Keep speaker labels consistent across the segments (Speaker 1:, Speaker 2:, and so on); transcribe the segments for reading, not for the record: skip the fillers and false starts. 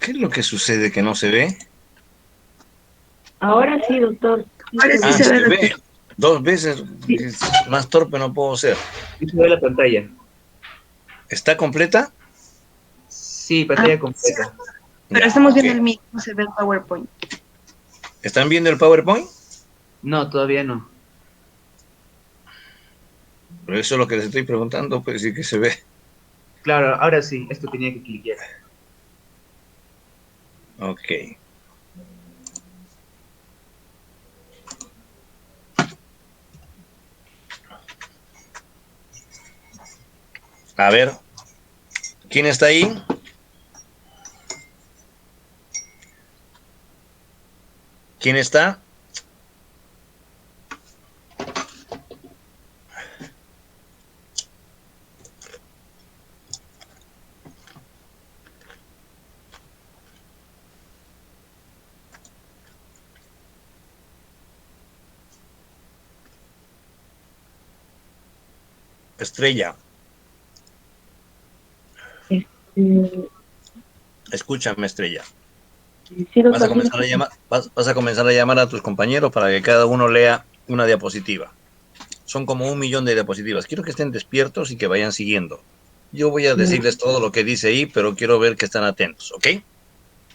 Speaker 1: ¿Qué es lo que sucede que no se ve?
Speaker 2: Ahora sí, doctor. Sí
Speaker 3: Ahora
Speaker 2: se
Speaker 3: sí
Speaker 1: Ah,
Speaker 2: ve.
Speaker 3: se ve,
Speaker 1: se
Speaker 3: doctor.
Speaker 1: ve. Dos veces
Speaker 2: Sí,
Speaker 1: más torpe no puedo ser.
Speaker 4: Sí se ve la pantalla.
Speaker 1: ¿Está completa?
Speaker 4: Sí,
Speaker 3: Ah,
Speaker 4: pantalla
Speaker 3: sí,
Speaker 4: completa.
Speaker 3: pero
Speaker 1: Ya,
Speaker 3: estamos
Speaker 1: ok.
Speaker 3: viendo el mío, no se ve el PowerPoint.
Speaker 1: ¿Están viendo el PowerPoint?
Speaker 4: No, todavía no.
Speaker 1: Pero eso es lo que les estoy preguntando, pues sí que se ve.
Speaker 4: Claro, ahora sí, esto tenía que cliquear.
Speaker 1: Ok. A ver, ¿quién está ahí? ¿Quién está? Estrella,
Speaker 2: este,
Speaker 1: escúchame, Estrella.
Speaker 2: sí,
Speaker 1: Vas a
Speaker 2: doctor, sí,
Speaker 1: comenzar a llamar, vas a comenzar a llamar a tus compañeros para que cada uno lea una diapositiva. Son como 1 millón de diapositivas. Quiero que estén despiertos y que vayan siguiendo. Yo voy a
Speaker 2: ya,
Speaker 1: decirles todo lo que dice ahí, pero quiero ver que están atentos, ¿ok?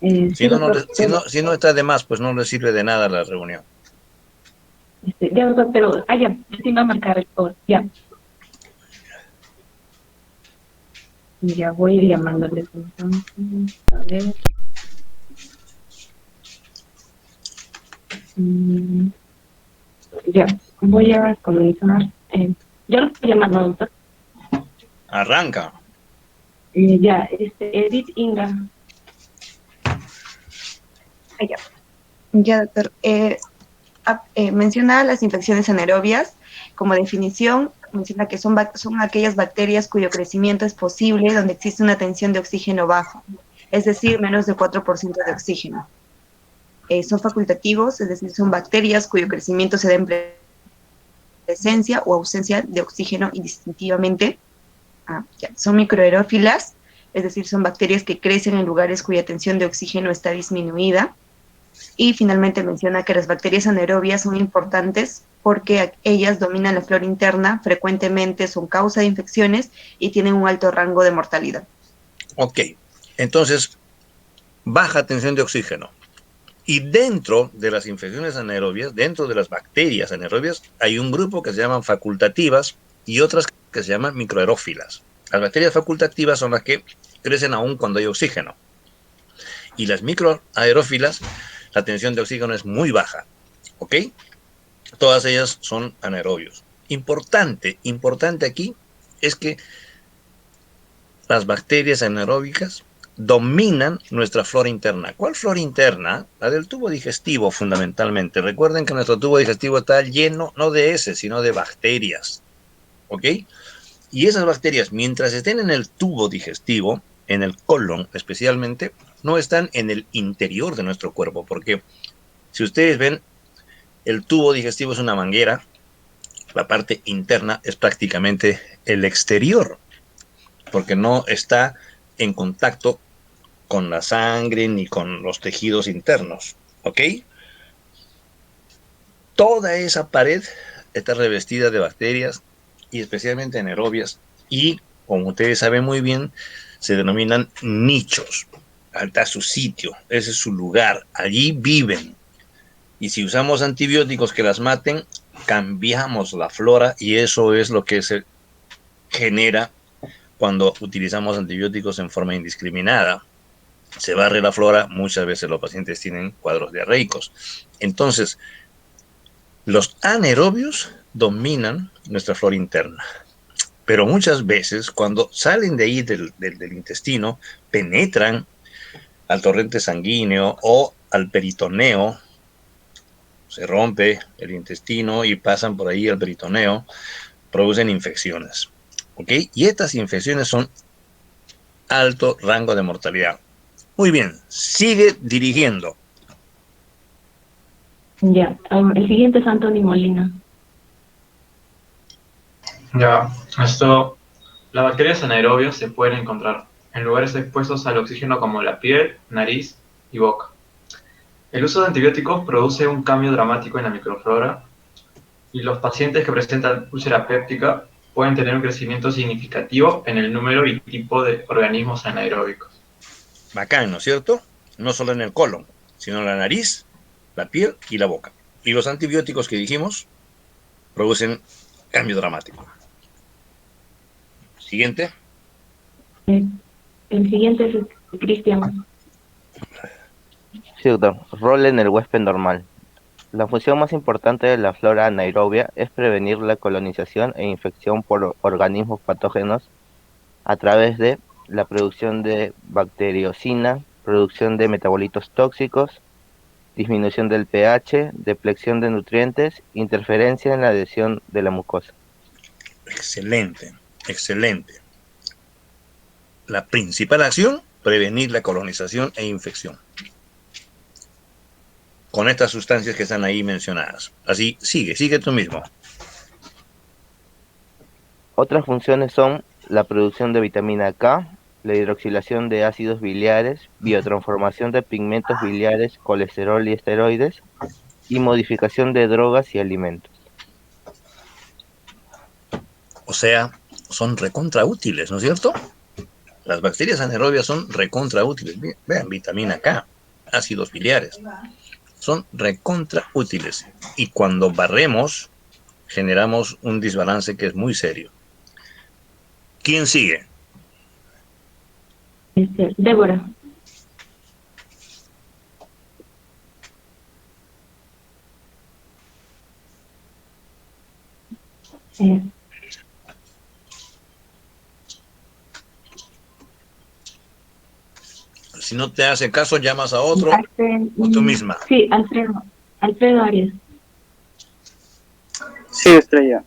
Speaker 2: sí, doctor, pero,
Speaker 1: Si no está de más, pues no les sirve de nada la reunión.
Speaker 2: ya, doctor, pero, ya, sí va a marcar el code, ya. Ya voy a ir llamándoles entonces. A ver. mm, ya, voy a comenzar. Ya lo estoy llamando, doctor.
Speaker 1: Arranca.
Speaker 2: Ya, Edith Inga. Ya.
Speaker 3: Ya, doctor. Menciona las infecciones anaerobias como definición, menciona que son aquellas bacterias cuyo crecimiento es posible donde existe una tensión de oxígeno bajo, es decir, menos de 4% de oxígeno. Son facultativos, es decir, son bacterias cuyo crecimiento se da en presencia o ausencia de oxígeno indistintivamente. Ya. Son microaerófilas, es decir, son bacterias que crecen en lugares cuya tensión de oxígeno está disminuida. Y finalmente menciona que las bacterias anaerobias son importantes porque ellas dominan la flora interna, frecuentemente son causa de infecciones y tienen un alto rango de mortalidad.
Speaker 1: Ok. Entonces, baja tensión de oxígeno. Y dentro de las infecciones anaerobias, dentro de las bacterias anaerobias, hay un grupo que se llaman facultativas y otras que se llaman microaerófilas. Las bacterias facultativas son las que crecen aún cuando hay oxígeno. Y las microaerófilas, la tensión de oxígeno es muy baja. ¿Ok? Todas ellas son anaerobios. Importante aquí es que las bacterias anaeróbicas dominan nuestra flora interna. ¿Cuál flora interna? La del tubo digestivo, fundamentalmente. Recuerden que nuestro tubo digestivo está lleno no de heces, sino de bacterias. ¿Ok? Y esas bacterias, mientras estén en el tubo digestivo, en el colon especialmente, no están en el interior de nuestro cuerpo, porque si ustedes ven, el tubo digestivo es una manguera, la parte interna es prácticamente el exterior, porque no está en contacto con la sangre ni con los tejidos internos, ¿ok? Toda esa pared está revestida de bacterias y especialmente anaerobias y, como ustedes saben muy bien, se denominan nichos. Está su sitio, ese es su lugar, allí viven. Y si usamos antibióticos que las maten, cambiamos la flora y eso es lo que se genera cuando utilizamos antibióticos en forma indiscriminada. Se barre la flora, muchas veces los pacientes tienen cuadros diarreicos. Entonces, los anaerobios dominan nuestra flora interna, pero muchas veces cuando salen de ahí del intestino, penetran al torrente sanguíneo o al peritoneo, se rompe el intestino y pasan por ahí al peritoneo, producen infecciones. ¿Ok? Y estas infecciones son alto rango de mortalidad. Muy bien, sigue dirigiendo.
Speaker 2: Ya, el siguiente es Anthony Molina.
Speaker 5: Ya, esto, las bacterias anaerobias se pueden encontrar en lugares expuestos al oxígeno como la piel, nariz y boca. El uso de antibióticos produce un cambio dramático en la microflora y los pacientes que presentan úlcera péptica pueden tener un crecimiento significativo en el número y tipo de organismos anaeróbicos.
Speaker 1: Bacán, ¿no es cierto? No solo en el colon, sino en la nariz, la piel y la boca. Y los antibióticos que dijimos producen cambio dramático. Siguiente.
Speaker 2: El siguiente es Cristian.
Speaker 6: Sí, doctor. Rol en el huésped normal. La función más importante de la flora anaerobia es prevenir la colonización e infección por organismos patógenos a través de la producción de bacteriocina, producción de metabolitos tóxicos, disminución del pH, depleción de nutrientes, interferencia en la adhesión de la mucosa.
Speaker 1: Excelente, excelente. La principal acción, prevenir la colonización e infección con estas sustancias que están ahí mencionadas. Así, sigue tú mismo.
Speaker 6: Otras funciones son la producción de vitamina K, la hidroxilación de ácidos biliares, biotransformación de pigmentos biliares, colesterol y esteroides, y modificación de drogas y alimentos.
Speaker 1: O sea, son recontra útiles, ¿no es cierto? Las bacterias anaerobias son recontra útiles. Vean, vitamina K, ácidos biliares. Son recontra útiles. Y cuando barremos, generamos un desbalance que es muy serio. ¿Quién sigue?
Speaker 2: Débora.
Speaker 1: Si no te hace caso, llamas a otro o tú misma.
Speaker 2: Sí, Alfredo Arias.
Speaker 7: Sí, Estrella.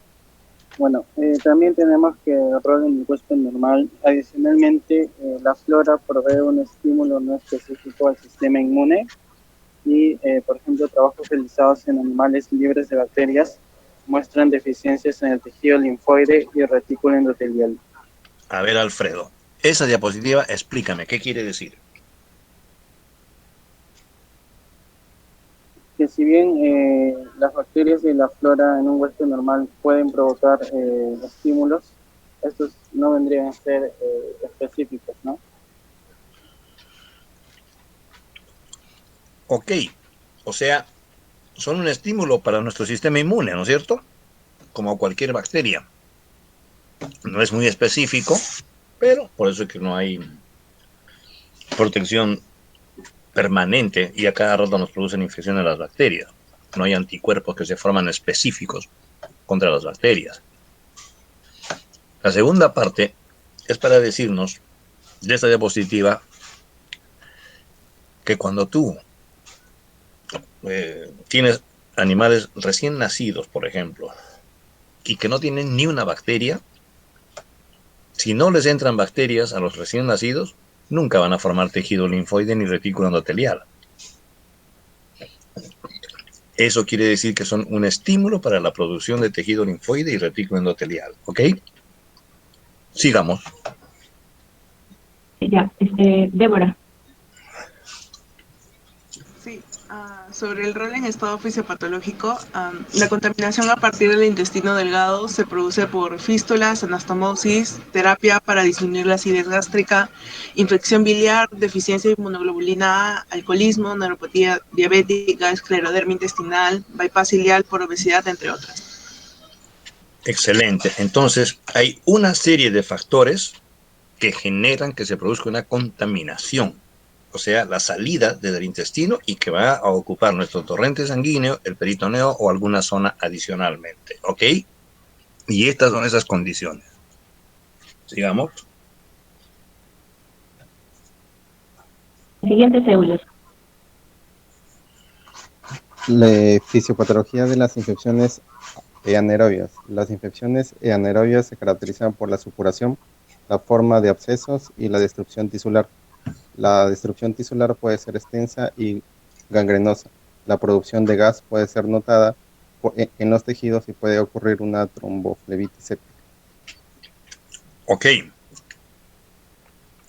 Speaker 7: Bueno, también tenemos que el rol en el huésped normal. Adicionalmente, la flora provee un estímulo no específico al sistema inmune y, por ejemplo, trabajos realizados en animales libres de bacterias muestran deficiencias en el tejido linfoide y retículo endotelial.
Speaker 1: A ver, Alfredo, esa diapositiva, explícame, ¿qué quiere decir?
Speaker 7: Que si bien las bacterias y la flora en un huésped normal pueden provocar estímulos, estos no vendrían a ser específicos, ¿no?
Speaker 1: Ok, o sea, son un estímulo para nuestro sistema inmune, ¿no es cierto? Como cualquier bacteria. No es muy específico, pero por eso es que no hay protección permanente y a cada rato nos producen infecciones las bacterias. No hay anticuerpos que se forman específicos contra las bacterias. La segunda parte es para decirnos de esta diapositiva que cuando tú tienes animales recién nacidos, por ejemplo, y que no tienen ni una bacteria, si no les entran bacterias a los recién nacidos, nunca van a formar tejido linfoide ni retículo endotelial. Eso quiere decir que son un estímulo para la producción de tejido linfoide y retículo endotelial, ¿ok? Sigamos.
Speaker 2: Ya, Débora.
Speaker 8: Sí, sobre el rol en estado fisiopatológico, la contaminación a partir del intestino delgado se produce por fístulas, anastomosis, terapia para disminuir la acidez gástrica, infección biliar, deficiencia de inmunoglobulina A, alcoholismo, neuropatía diabética, esclerodermia intestinal, bypass ileal por obesidad, entre otras.
Speaker 1: Excelente. Entonces, hay una serie de factores que generan que se produzca una contaminación. O sea, la salida desde el intestino y que va a ocupar nuestro torrente sanguíneo, el peritoneo o alguna zona adicionalmente, ¿ok? Y estas son esas condiciones. Sigamos.
Speaker 2: Siguiente es Euler.
Speaker 9: La fisiopatología de las infecciones anaerobias. Las infecciones anaerobias se caracterizan por la supuración, la forma de abscesos y la destrucción tisular. La destrucción tisular puede ser extensa y gangrenosa. La producción de gas puede ser notada en los tejidos y puede ocurrir una tromboflebitis séptica.
Speaker 1: Ok.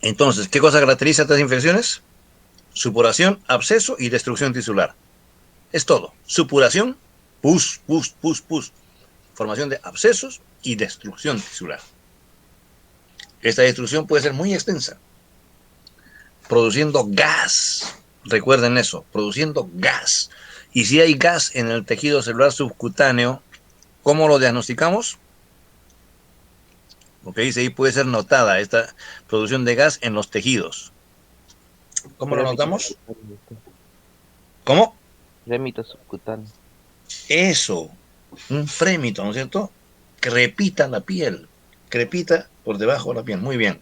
Speaker 1: Entonces, ¿qué cosa caracteriza estas infecciones? Supuración, absceso y destrucción tisular. Es todo. Supuración, pus. Formación de abscesos y destrucción tisular. Esta destrucción puede ser muy extensa, produciendo gas. Recuerden eso, produciendo gas. Y si hay gas en el tejido celular subcutáneo, ¿cómo lo diagnosticamos? Lo que dice ahí puede ser notada esta producción de gas en los tejidos. ¿Cómo lo notamos? ¿Cómo?
Speaker 6: Rémito subcutáneo.
Speaker 1: Eso, un frémito, ¿no es cierto? Que repita la piel, crepita por debajo de la piel. Muy bien,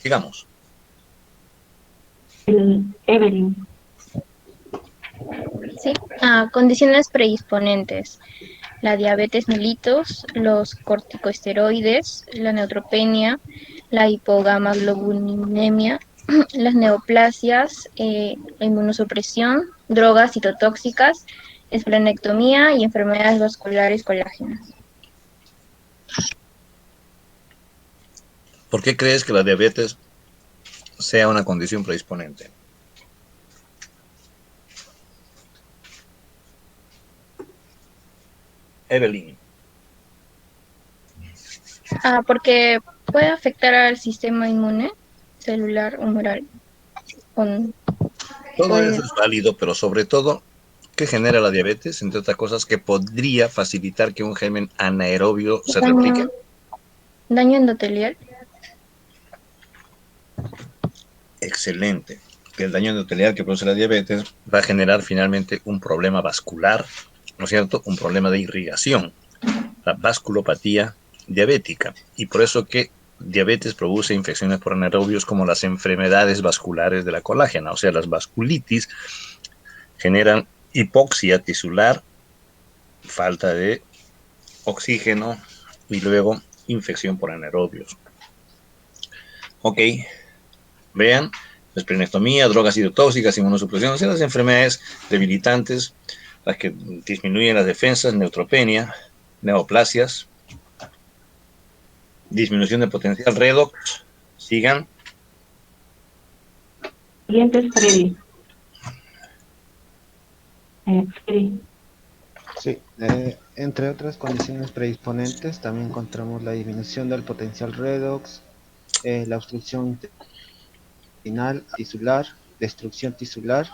Speaker 1: sigamos.
Speaker 2: Evelyn.
Speaker 10: Sí, condiciones predisponentes. La diabetes mellitus, los corticosteroides, la neutropenia, la hipogamaglobulinemia, las neoplasias, la inmunosupresión, drogas citotóxicas, esplenectomía y enfermedades vasculares colágenas.
Speaker 1: ¿Por qué crees que la diabetes sea una condición predisponente? Evelyn.
Speaker 10: Porque puede afectar al sistema inmune, celular, humoral.
Speaker 1: Todo eso es válido, pero sobre todo, ¿qué genera la diabetes? Entre otras cosas, que podría facilitar que un germen anaerobio se replique.
Speaker 10: Daño endotelial.
Speaker 1: Excelente. Que el daño endotelial que produce la diabetes va a generar finalmente un problema vascular, ¿no es cierto? Un problema de irrigación, la vasculopatía diabética. Y por eso que diabetes produce infecciones por anaerobios como las enfermedades vasculares de la colágena, o sea, las vasculitis generan hipoxia tisular, falta de oxígeno y luego infección por anaerobios. Ok, vean, esplenectomía, drogas citotóxicas, inmunosupresión, o sea, las enfermedades debilitantes, las que disminuyen las defensas, neutropenia, neoplasias, disminución de potencial redox. Sigan.
Speaker 2: Siguiente es Freddy. Freddy.
Speaker 11: Sí, entre otras condiciones predisponentes también encontramos la disminución del potencial redox, la obstrucción intestinal tisular, destrucción tisular,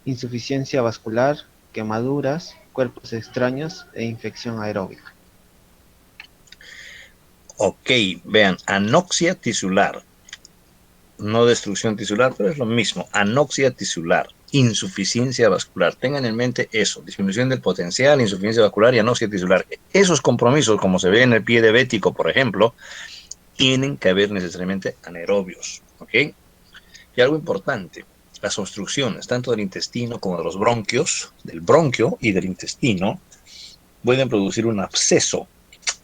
Speaker 11: insuficiencia vascular, quemaduras, cuerpos extraños e infección aeróbica.
Speaker 1: Ok, vean, anoxia tisular, no destrucción tisular, pero es lo mismo, anoxia tisular, insuficiencia vascular. Tengan en mente eso, disminución del potencial, insuficiencia vascular y anoxia tisular. Esos compromisos, como se ve en el pie diabético, por ejemplo, tienen que haber necesariamente anaerobios, ¿ok? Y algo importante, las obstrucciones, tanto del intestino como de los bronquios, del bronquio y del intestino, pueden producir un absceso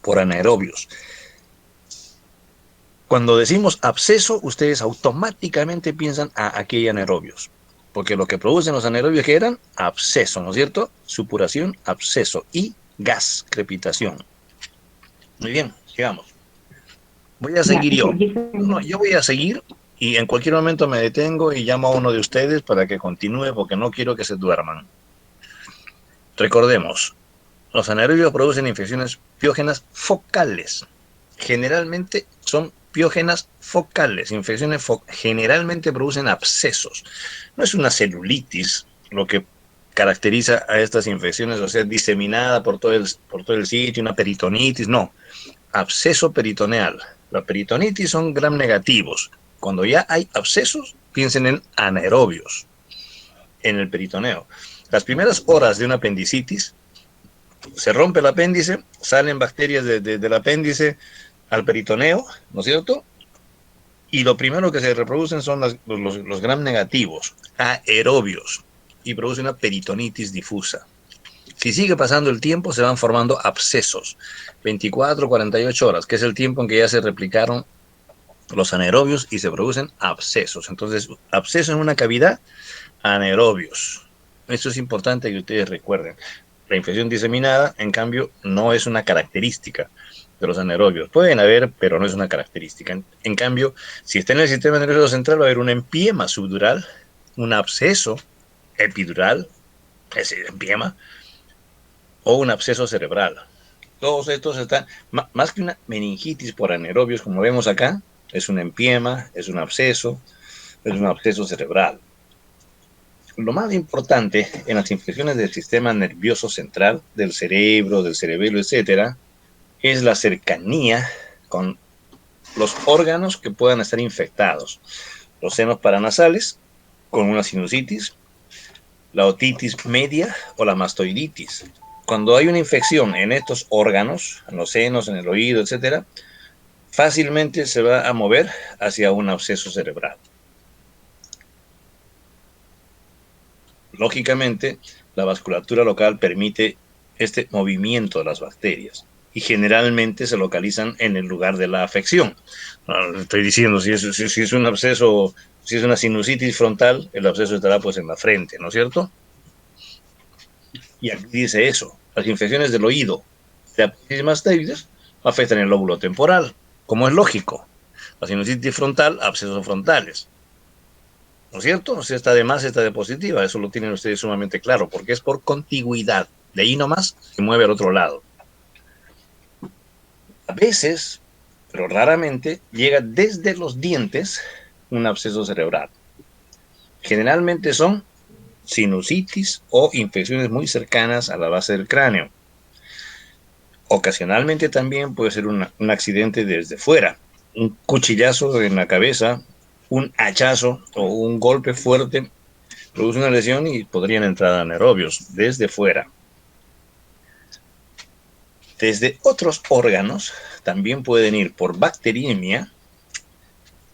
Speaker 1: por anaerobios. Cuando decimos absceso, ustedes automáticamente piensan aquí hay anaerobios, porque lo que producen los anaerobios que eran absceso, ¿no es cierto? Supuración, absceso y gas, crepitación. Muy bien, sigamos. Voy a seguir yo. No, yo voy a seguir y en cualquier momento me detengo y llamo a uno de ustedes para que continúe porque no quiero que se duerman. Recordemos, los anaerobios producen infecciones piógenas focales. Generalmente son piógenas focales. Infecciones generalmente producen abscesos. No es una celulitis lo que caracteriza a estas infecciones, o sea, diseminada por todo el sitio, una peritonitis, no. Absceso peritoneal. La peritonitis son gram negativos. Cuando ya hay abscesos, piensen en anaerobios en el peritoneo. Las primeras horas de una apendicitis, se rompe el apéndice, salen bacterias del apéndice al peritoneo, ¿no es cierto? Y lo primero que se reproducen son los gram negativos, aerobios, y produce una peritonitis difusa. Si sigue pasando el tiempo, se van formando abscesos, 24, 48 horas, que es el tiempo en que ya se replicaron los anaerobios y se producen abscesos. Entonces, absceso en una cavidad, anaerobios. Eso es importante que ustedes recuerden. La infección diseminada, en cambio, no es una característica. de los anaerobios. Pueden haber, pero no es una característica. En cambio, si está en el sistema nervioso central, va a haber un empiema subdural, un absceso epidural, es decir, empiema, o un absceso cerebral. Todos estos están, más que una meningitis por anaerobios, como vemos acá, es un empiema, es un absceso cerebral. Lo más importante en las infecciones del sistema nervioso central, del cerebro, etcétera, es la cercanía con los órganos que puedan estar infectados. Los senos paranasales, con una sinusitis, la otitis media o la mastoiditis. Cuando hay una infección en estos órganos, en los senos, en el oído, etcétera, fácilmente se va a mover hacia un absceso cerebral. Lógicamente, la vasculatura local permite este movimiento de las bacterias y generalmente se localizan en el lugar de la afección. Estoy diciendo, si es un absceso, si es una sinusitis frontal, el absceso estará pues en la frente, ¿no es cierto? Y aquí dice eso, las infecciones del oído, la mastoides, afectan el lóbulo temporal, como es lógico. La sinusitis frontal, abscesos frontales. ¿No es cierto? Si está de más, está de positiva. Eso lo tienen ustedes sumamente claro, porque es por contigüidad. De ahí nomás se mueve al otro lado. A veces, pero raramente, llega desde los dientes un absceso cerebral. Generalmente son sinusitis o infecciones muy cercanas a la base del cráneo. Ocasionalmente también puede ser un accidente desde fuera. Un cuchillazo en la cabeza, un hachazo o un golpe fuerte produce una lesión y podrían entrar anaerobios desde fuera. Desde otros órganos también pueden ir por bacteriemia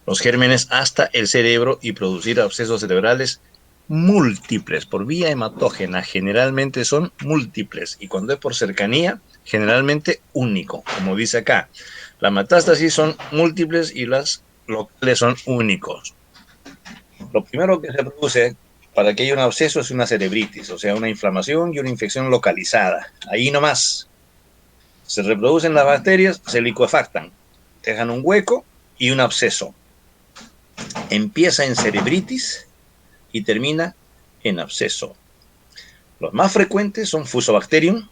Speaker 1: los gérmenes hasta el cerebro y producir abscesos cerebrales múltiples por vía hematógena. Generalmente son múltiples y cuando es por cercanía, generalmente único. Como dice acá, la metástasis son múltiples y las locales son únicos. Lo primero que se produce para que haya un absceso es una cerebritis, o sea, una inflamación y una infección localizada. Ahí nomás. Se reproducen las bacterias, se licuefactan, dejan un hueco y un absceso. Empieza en cerebritis y termina en absceso. Los más frecuentes son Fusobacterium,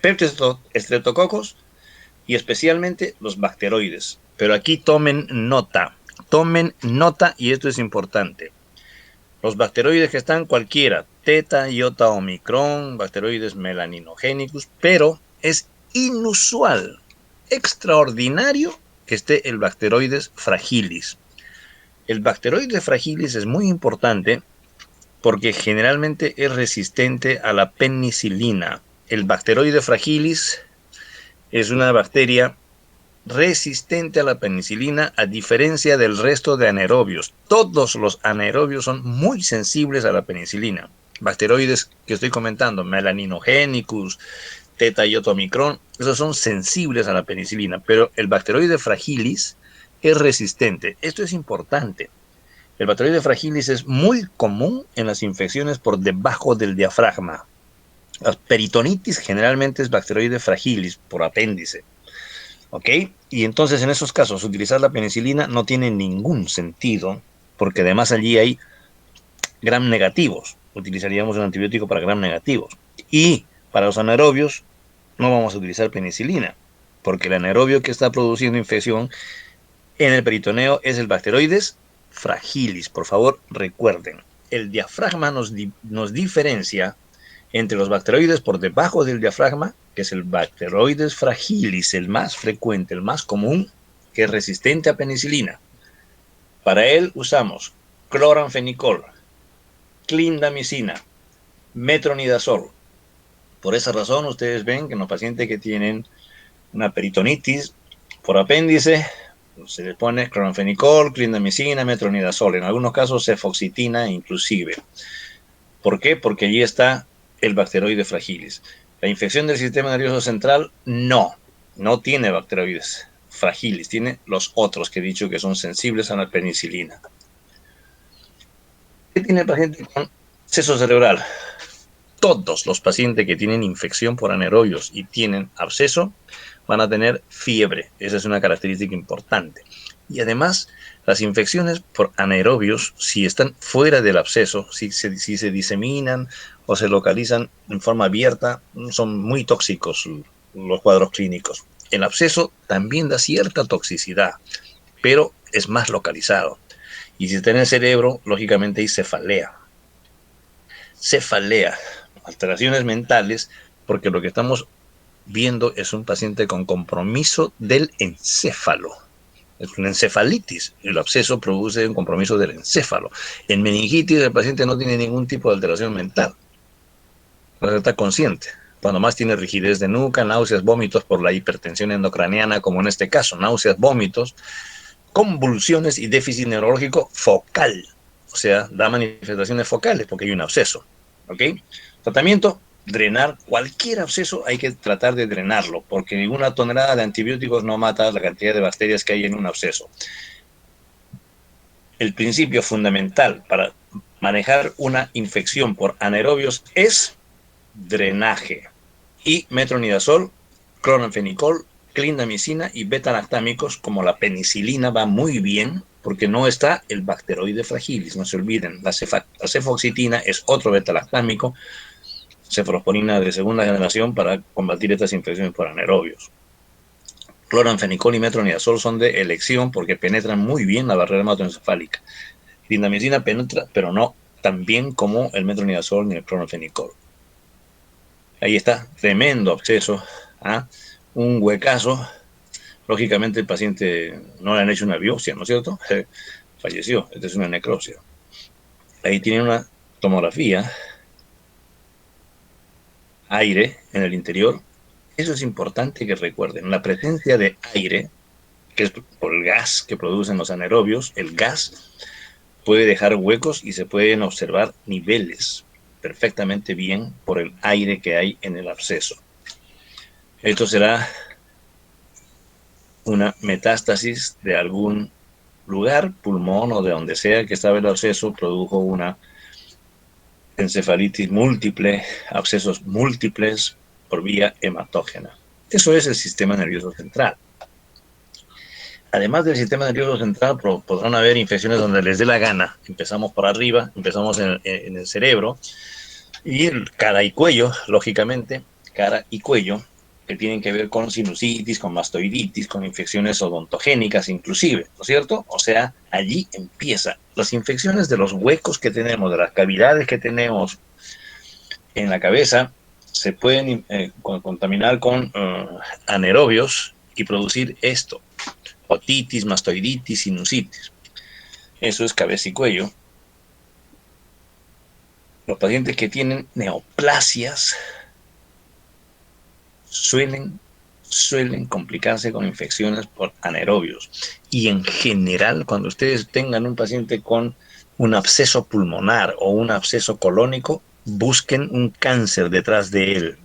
Speaker 1: Streptococcus y especialmente los bacteroides. Pero aquí tomen nota y esto es importante. Los bacteroides que están cualquiera, teta, iota, omicron, bacteroides melaninogénicos, pero es inusual, extraordinario que esté el bacteroides fragilis. El bacteroides fragilis es muy importante porque generalmente es resistente a la penicilina. El bacteroides fragilis es una bacteria resistente a la penicilina, a diferencia del resto de anaerobios. Todos los anaerobios son muy sensibles a la penicilina. Bacteroides que estoy comentando, melaninogénicos, teta, iota, omicron, esos son sensibles a la penicilina, pero el bacteroides fragilis es resistente. Esto es importante. El bacteroides fragilis es muy común en las infecciones por debajo del diafragma. La peritonitis generalmente es bacteroides fragilis por apéndice. ¿Ok? Y entonces en esos casos utilizar la penicilina no tiene ningún sentido, porque además allí hay gram negativos. Utilizaríamos un antibiótico para gram negativos. Y para los anaerobios no vamos a utilizar penicilina, porque el anaerobio que está produciendo infección en el peritoneo es el bacteroides fragilis. Por favor, recuerden, el diafragma nos diferencia entre los bacteroides por debajo del diafragma, que es el bacteroides fragilis, el más frecuente, el más común, que es resistente a penicilina. Para él usamos cloranfenicol, clindamicina, metronidazol. Por esa razón ustedes ven que en los pacientes que tienen una peritonitis por apéndice, se les pone cloranfenicol, clindamicina, metronidazol, en algunos casos cefoxitina inclusive. ¿Por qué? Porque allí está el bacteroides fragilis. La infección del sistema nervioso central no tiene bacteroides fragilis, tiene los otros que he dicho que son sensibles a la penicilina. ¿Qué tiene el paciente con absceso cerebral? Todos los pacientes que tienen infección por anaerobios y tienen absceso van a tener fiebre. Esa es una característica importante. Y además, las infecciones por anaerobios, si están fuera del absceso, si se diseminan o se localizan en forma abierta, son muy tóxicos los cuadros clínicos. El absceso también da cierta toxicidad, pero es más localizado. Y si está en el cerebro, lógicamente hay cefalea. Cefalea, alteraciones mentales, porque lo que estamos viendo es un paciente con compromiso del encéfalo. Es una encefalitis. El absceso produce un compromiso del encéfalo. En meningitis el paciente no tiene ningún tipo de alteración mental. No está consciente. Cuando más tiene rigidez de nuca, náuseas, vómitos por la hipertensión endocraniana, como en este caso, náuseas, vómitos, convulsiones y déficit neurológico focal. O sea, da manifestaciones focales porque hay un absceso. ¿Ok? Tratamiento: drenar cualquier absceso, hay que tratar de drenarlo, porque ninguna tonelada de antibióticos no mata la cantidad de bacterias que hay en un absceso. El principio fundamental para manejar una infección por anaerobios es drenaje. Y metronidazol, cloranfenicol, clindamicina y beta-lactámicos como la penicilina va muy bien, porque no está el bacteroide fragilis, no se olviden. La cefoxitina es otro beta-lactámico, cefalosporina de segunda generación para combatir estas infecciones por anaerobios. Cloranfenicol y metronidazol son de elección porque penetran muy bien la barrera hematoencefálica. Clindamicina penetra, pero no tan bien como el metronidazol ni el cloranfenicol. Ahí está, tremendo absceso, ¿ah? Un huecazo. Lógicamente el paciente no le han hecho una biopsia, ¿no es cierto? Falleció, esta es una necropsia. Ahí tienen una tomografía, aire en el interior. Eso es importante que recuerden. La presencia de aire, que es por el gas que producen los anaerobios, el gas puede dejar huecos y se pueden observar niveles perfectamente bien por el aire que hay en el absceso. Esto será una metástasis de algún lugar, pulmón o de donde sea que estaba el absceso, produjo una encefalitis múltiple, abscesos múltiples por vía hematógena. Eso es el sistema nervioso central. Además del sistema nervioso central, podrán haber infecciones donde les dé la gana. Empezamos por arriba, empezamos en el cerebro, y cara y cuello, lógicamente, cara y cuello, que tienen que ver con sinusitis, con mastoiditis, con infecciones odontogénicas inclusive, ¿no es cierto? O sea, allí empieza. Las infecciones de los huecos que tenemos, de las cavidades que tenemos en la cabeza, se pueden contaminar con anaerobios y producir esto: otitis, mastoiditis, sinusitis. Eso es cabeza y cuello. Los pacientes que tienen neoplasias suelen complicarse con infecciones por anaerobios. Y en general, cuando ustedes tengan un paciente con un absceso pulmonar o un absceso colónico, busquen un cáncer detrás de él.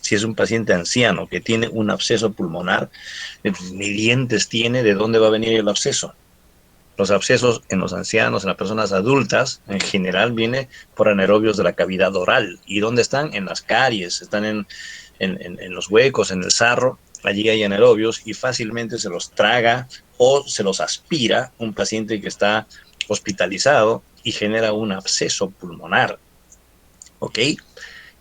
Speaker 1: Si es un paciente anciano que tiene un absceso pulmonar, ni dientes tiene, ¿de dónde va a venir el absceso? Los abscesos en los ancianos, en las personas adultas, en general viene por anaerobios de la cavidad oral. ¿Y dónde están? En las caries, están en los huecos, en el sarro. Allí hay anaerobios y fácilmente se los traga o se los aspira un paciente que está hospitalizado y genera un absceso pulmonar. ¿Ok?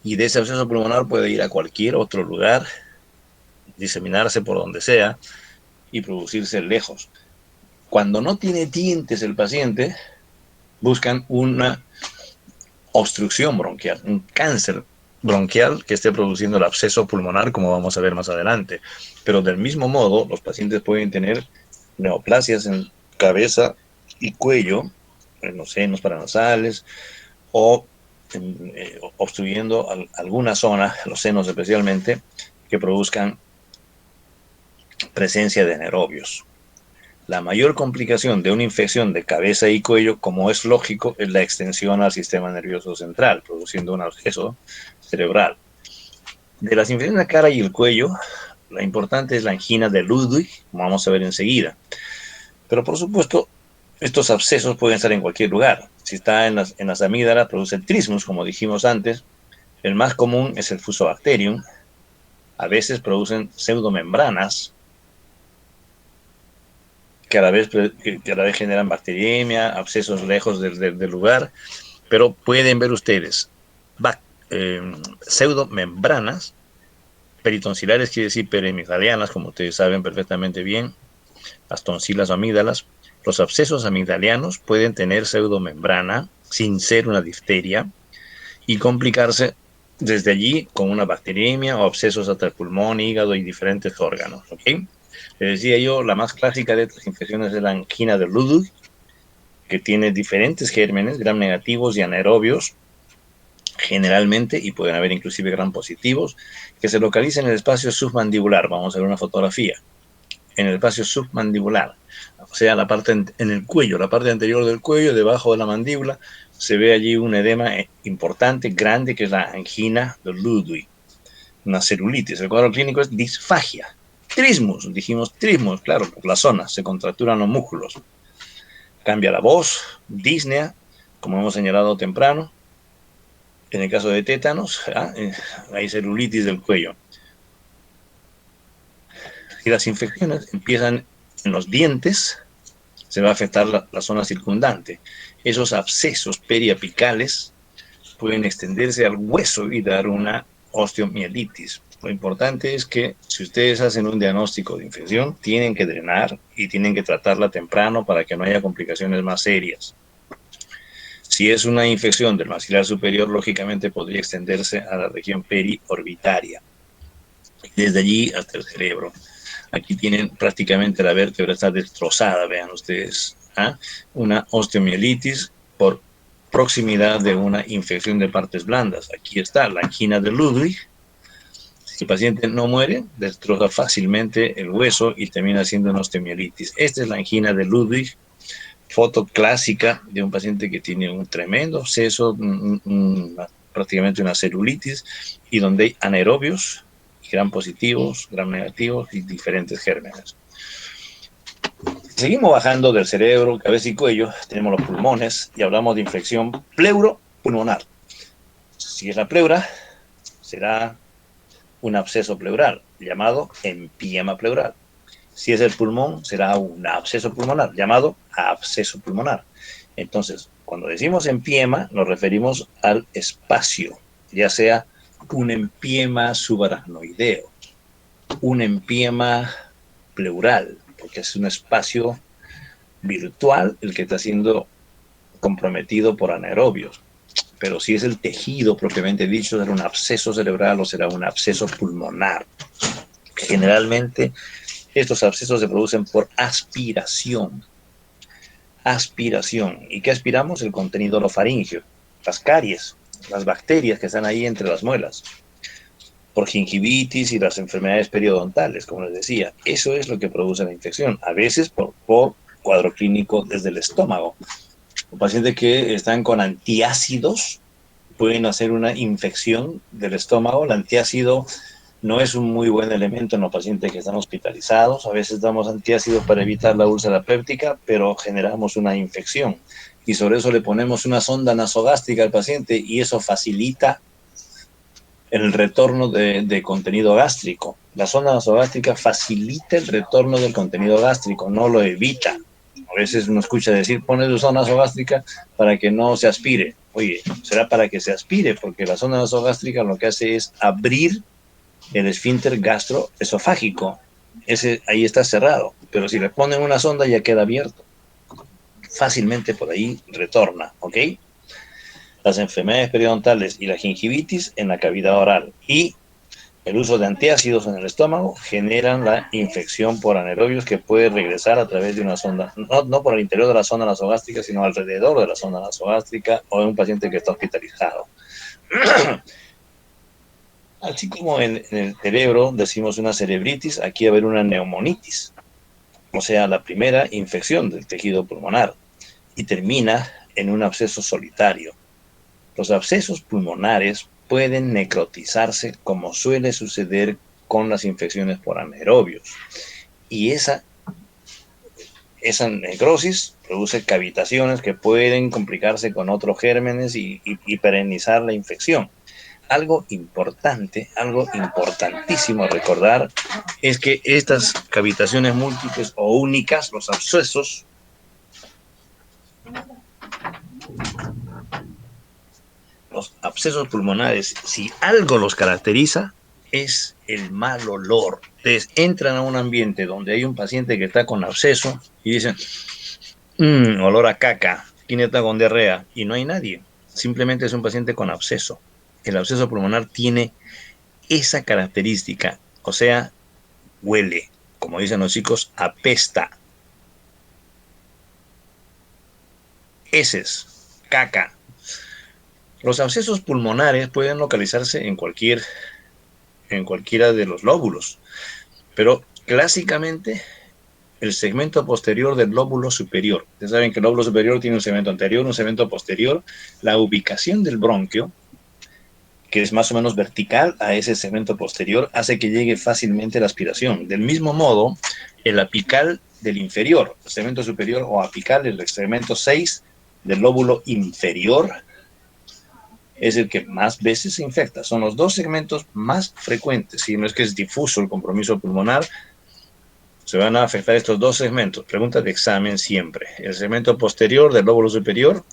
Speaker 1: Y de ese absceso pulmonar puede ir a cualquier otro lugar, diseminarse por donde sea y producirse lejos. Cuando no tiene dientes el paciente, buscan una obstrucción bronquial, un cáncer bronquial que esté produciendo el absceso pulmonar, como vamos a ver más adelante. Pero del mismo modo, los pacientes pueden tener neoplasias en cabeza y cuello, en los senos paranasales, o obstruyendo alguna zona, los senos especialmente, que produzcan presencia de anaerobios. La mayor complicación de una infección de cabeza y cuello, como es lógico, es la extensión al sistema nervioso central, produciendo un absceso cerebral. De las infecciones de la cara y el cuello, la importante es la angina de Ludwig, como vamos a ver enseguida. Pero por supuesto, estos abscesos pueden estar en cualquier lugar. Si está en las amígdalas, produce el trismus, como dijimos antes. El más común es el Fusobacterium. A veces producen pseudomembranas que a la vez generan bacteriemia, abscesos lejos del lugar, pero pueden ver ustedes pseudomembranas peritonsiliares, quiere decir perimigdalianas, como ustedes saben perfectamente bien, las tonsilas o amígdalas. Los abscesos amigdalianos pueden tener pseudomembrana sin ser una difteria y complicarse desde allí con una bacteriemia o abscesos hasta el pulmón, hígado y diferentes órganos. ¿Okay? Les decía yo, la más clásica de estas infecciones es la angina de Ludwig, que tiene diferentes gérmenes, gram negativos y anaerobios, generalmente, y pueden haber inclusive gram positivos, que se localizan en el espacio submandibular. Vamos a ver una fotografía. En el espacio submandibular, o sea, la parte en el cuello, la parte anterior del cuello, debajo de la mandíbula, se ve allí un edema importante, grande, que es la angina de Ludwig, una celulitis. El cuadro clínico es disfagia. Trismus, dijimos trismus, claro, por la zona, se contracturan los músculos. Cambia la voz, disnea, como hemos señalado temprano. En el caso de tétanos, hay celulitis del cuello. Si las infecciones empiezan en los dientes, se va a afectar la zona circundante. Esos abscesos periapicales pueden extenderse al hueso y dar una osteomielitis. Lo importante es que si ustedes hacen un diagnóstico de infección, tienen que drenar y tienen que tratarla temprano para que no haya complicaciones más serias. Si es una infección del maxilar superior, lógicamente podría extenderse a la región periorbitaria, desde allí hasta el cerebro. Aquí tienen prácticamente la vértebra está destrozada, vean ustedes, una osteomielitis por proximidad de una infección de partes blandas. Aquí está la angina de Ludwig. Si el paciente no muere, destroza fácilmente el hueso y termina siendo una osteomielitis. Esta es la angina de Ludwig, foto clásica de un paciente que tiene un tremendo absceso, prácticamente una celulitis, y donde hay anaerobios, gram positivos, gram negativos y diferentes gérmenes. Seguimos bajando del cerebro, cabeza y cuello, tenemos los pulmones y hablamos de infección pleuropulmonar. Si es la pleura, será un absceso pleural llamado empiema pleural. Si es el pulmón, será un absceso pulmonar llamado absceso pulmonar. Entonces, cuando decimos empiema, nos referimos al espacio, ya sea un empiema subaracnoideo, un empiema pleural, porque es un espacio virtual el que está siendo comprometido por anaerobios. Pero si es el tejido propiamente dicho, será un absceso cerebral o será un absceso pulmonar. Generalmente, estos abscesos se producen por aspiración. Aspiración. ¿Y qué aspiramos? El contenido orofaringeo, las caries, las bacterias que están ahí entre las muelas, por gingivitis y las enfermedades periodontales, como les decía. Eso es lo que produce la infección, a veces por cuadro clínico desde el estómago. Los pacientes que están con antiácidos pueden hacer una infección del estómago. El antiácido no es un muy buen elemento en los pacientes que están hospitalizados. A veces damos antiácidos para evitar la úlcera péptica, pero generamos una infección. Y sobre eso le ponemos una sonda nasogástrica al paciente y eso facilita el retorno de contenido gástrico. La sonda nasogástrica facilita el retorno del contenido gástrico, no lo evita. A veces uno escucha decir, pone tu sonda nasogástrica para que no se aspire. Oye, será para que se aspire, porque la sonda nasogástrica lo que hace es abrir el esfínter gastroesofágico. Ese ahí está cerrado, pero si le ponen una sonda ya queda abierto. Fácilmente por ahí retorna, ¿ok? Las enfermedades periodontales y la gingivitis en la cavidad oral y el uso de antiácidos en el estómago generan la infección por anaerobios que puede regresar a través de una sonda, no por el interior de la sonda nasogástrica, sino alrededor de la sonda nasogástrica o en un paciente que está hospitalizado. Así como en el cerebro decimos una cerebritis, aquí va a haber una neumonitis, o sea, la primera infección del tejido pulmonar y termina en un absceso solitario. Los abscesos pulmonares pueden necrotizarse como suele suceder con las infecciones por anaerobios. Y esa necrosis produce cavitaciones que pueden complicarse con otros gérmenes y perennizar la infección. algo importante, algo importantísimo a recordar, es que estas cavitaciones múltiples o únicas, los abscesos, pulmonares, si algo los caracteriza, es el mal olor. Entonces, entran a un ambiente donde hay un paciente que está con absceso y dicen, olor a caca, ¿quién está con diarrea? Y no hay nadie, simplemente es un paciente con absceso. El absceso pulmonar tiene esa característica, o sea, huele, como dicen los chicos, apesta. Heces, caca. Los abscesos pulmonares pueden localizarse en cualquiera de los lóbulos, pero clásicamente el segmento posterior del lóbulo superior. Ustedes saben que el lóbulo superior tiene un segmento anterior, un segmento posterior. La ubicación del bronquio, que es más o menos vertical a ese segmento posterior, hace que llegue fácilmente la aspiración. Del mismo modo, el apical del inferior, el segmento superior o apical, el segmento 6 del lóbulo inferior, es el que más veces se infecta. Son los dos segmentos más frecuentes. Si no es que es difuso el compromiso pulmonar, se van a afectar estos dos segmentos. Pregunta de examen siempre. El segmento posterior del lóbulo superior